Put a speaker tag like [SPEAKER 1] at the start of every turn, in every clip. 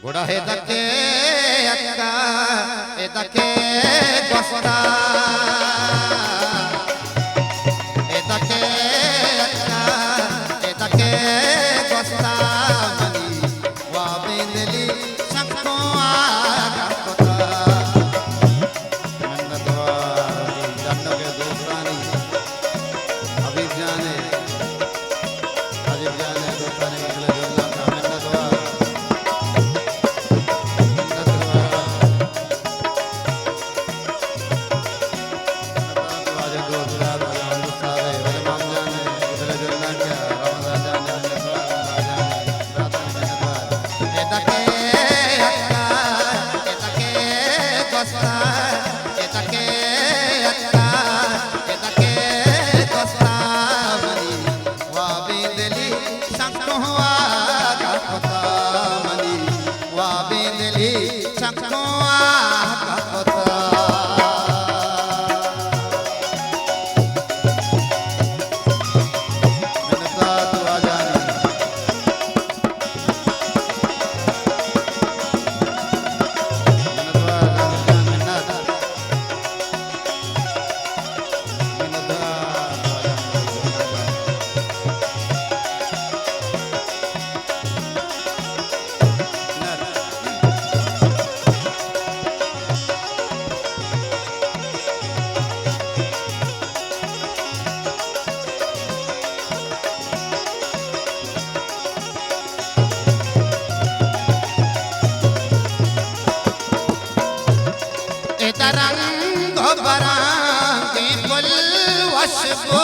[SPEAKER 1] घोड़ा है दके अक्का ए दके गोस्ता ए दके अक्का ए दके गोस्ता मनी वा बिंदली सबको आगा पता मन्नत वाली जन्नत के दोस्तानी हबीब जाने दोस्तानी निकले जोला का मन्नत वाली रंग बरंगी बुलवश को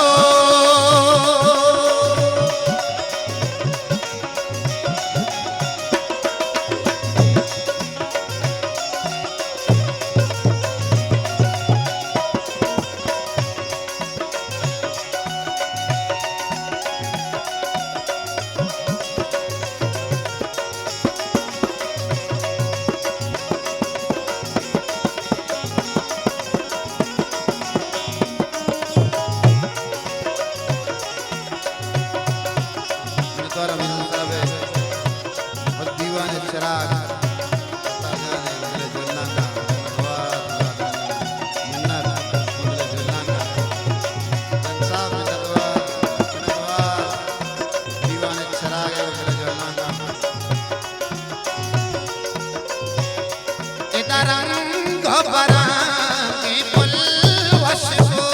[SPEAKER 1] रंग बरंगी बुलवश को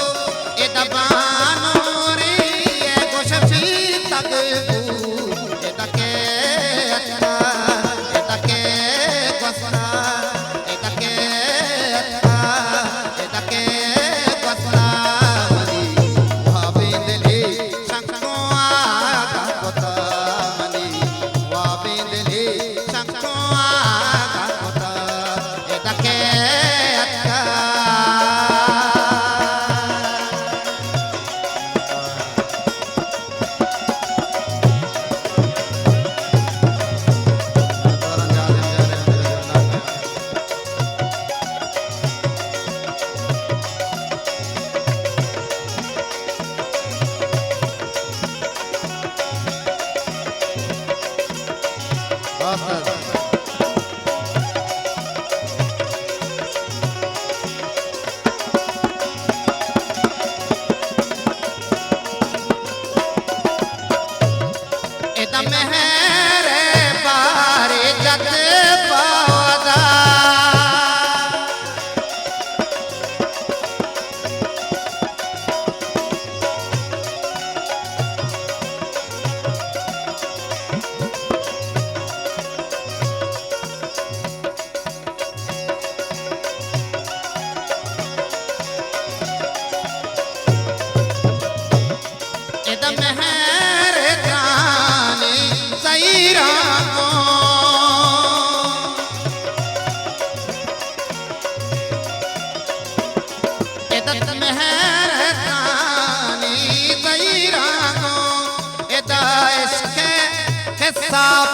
[SPEAKER 1] ए दबानो रे ये गोशफी तक ए दके अक्का ए दके गोस्ता ए दके अक्का ए दके गोस्ता मनी वा बिंदली सबको आगा पता मनी वा बिंदली सबको आगा पता ए दके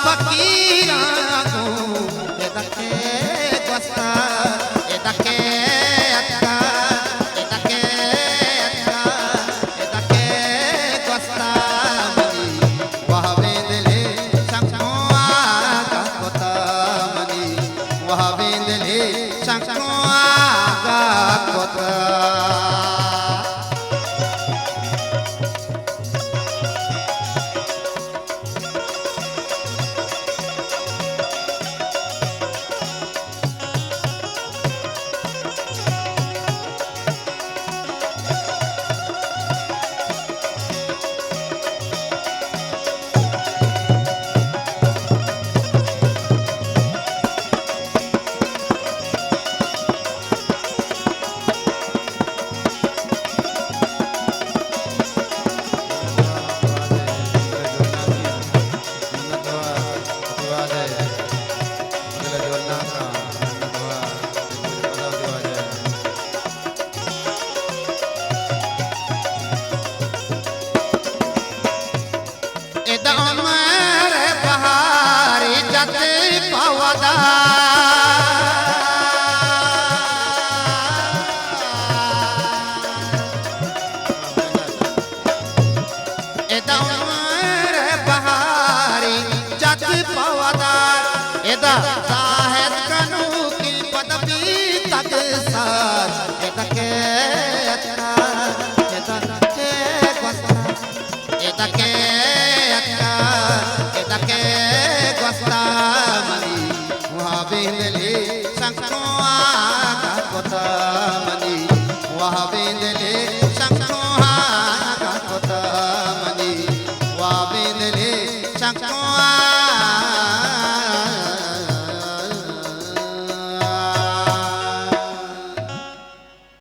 [SPEAKER 1] फकीरा को ए दके गोस्ता ए दके अक्का ए दके अक्का ए दके गोस्ता मनी वाह बेदले सबको आगा पता मनी एदा जाहिद कनु की पदवी तक सार एदा के अत्ता एदा के गोस्ता एदा के